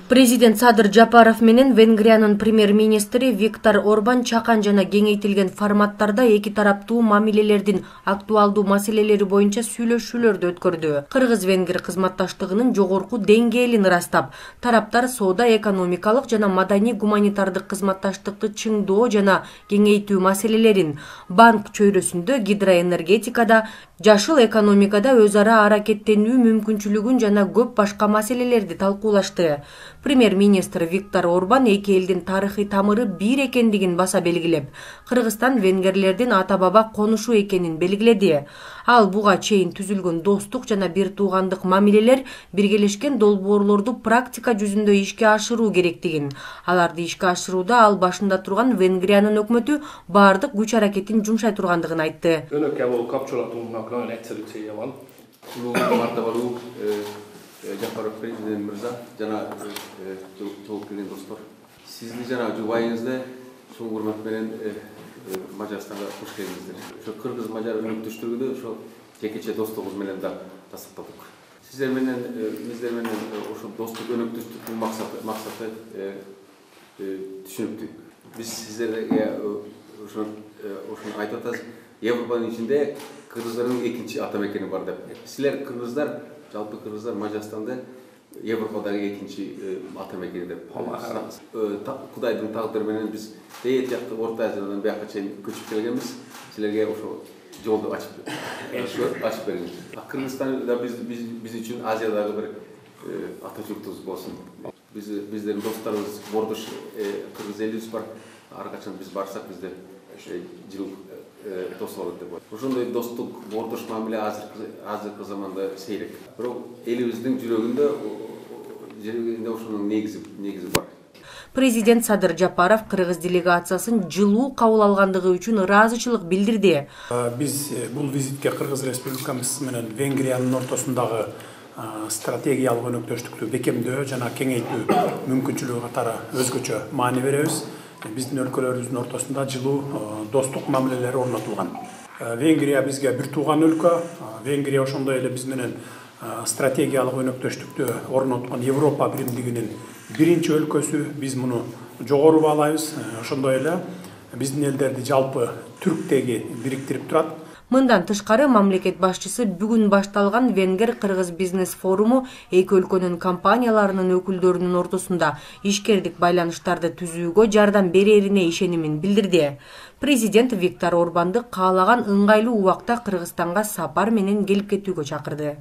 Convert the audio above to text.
Президент Садыр Жапаров менен Венгриянын премьер-министри Виктор Орбан чакан жана кеңейтилген форматтарда эки тараптуу мамилелердин актуалдуу маселелери боюнча сүйлөшүүлөрдү өткөрдү. Кыргыз-венгер кызматташтыгынын жогорку деңгээлин ырастап, тараптар соода, экономикалык жана маданий гуманитардык кызматташтыкты чыңдоо жана кеңейтүү маселелерин, банк чөйрөсүндө, гидроэнергетикада, жашыл экономикада өз ара аракеттенүү мүмкүнчүлүгүн жана көп башка маселелерди талкуулашты. Премьер-министр Виктор Орбан эки элдин тарыхый тамыры бир экендигин баса белгилеп, Кыргызстан венгерлердин ата-баба конушу экенин белгиледи. Ал буга чейин түзүлгөн достук жана бир туугандык мамилелер биргелешкен долбоорлорду практика жүзүндө ишке ашыруу керектигин, аларды ишке ашырууда ал башында турган Венгриянын өкмөтү баардык күч аракетин жумшай тургандыгын айтты. Жапаров президент Мырза, жана толуп келген достор. Сизди жана жубайыңызды чоң урмат менен Мажарстанга кош келиңиздер. Ошо кыргыз-мажар өнөктөштүгүдө ошо жекече достугубуз менен да тастыктадык. Сиздер менен ошо достук өнөктөштүктүн максаты түшүнүктүү. Биз сиздерге ошону айтып атабыз. Европанын ичинде кыргыздардын экинчи ата мекени бар деп. Силер кыргыздар, жалпы кыргыздар Мажарстанда Европадагы экинчи ата мекени деп. Кудайдын тагдыры менен биз Тейет жакты Орто Азиядан бияка чейин көчүп келгенбиз. Силерге ошо жолду ачып берген. Кыргызстанда биз үчүн Азиядагы бир ата журтубуз болсун. Биздердин досторубуз Бордош кыргыз элибиз бар. Ар качан биз барсак бизде жыл дос болот деп. Ошондой достук, бордош мамиле азыркы заманда сейрек. Бирок элибиздин жүрөгүндө ошонун негизи бар. Президент Садыр Жапаров кыргыз делегациясын жылуу кабыл алгандыгы үчүн ыраазычылык билдирди. Биз бул визитке Кыргыз Республикабыз менен Венгриянын ортосундагы стратегиялык өнөктөштүктү бекемдөө жана кеңейтүү мүмкүнчүлүгү катары өзгөчө маани беребиз. Биздин өлкөлөрүбүздүн ортосунда жылуу достук мамилелер орнотулган. Венгрия бизге бир тууган өлкө. Венгрия ошондой эле биз менен стратегиялык өнөктөштүктү орноткон Европа биримдигинин биринчи өлкөсү. Биз муну жогору баалайбыз. Ошондой эле биздин элдерди жалпы түрктеги бириктирип турат. Мындан тышкары мамлекет башчысы бүгүн башталган Венгер-Кыргыз бизнес форуму эки өлкөнүн компанияларынын өкүлдөрүнүн ортосунда ишкердик байланыштарды түзүүгө жардам берерине ишенимин билдирди. Президент Виктор Орбанды каалаган ыңгайлуу убакта Кыргызстанга сапар менен келип кетүүгө чакырды.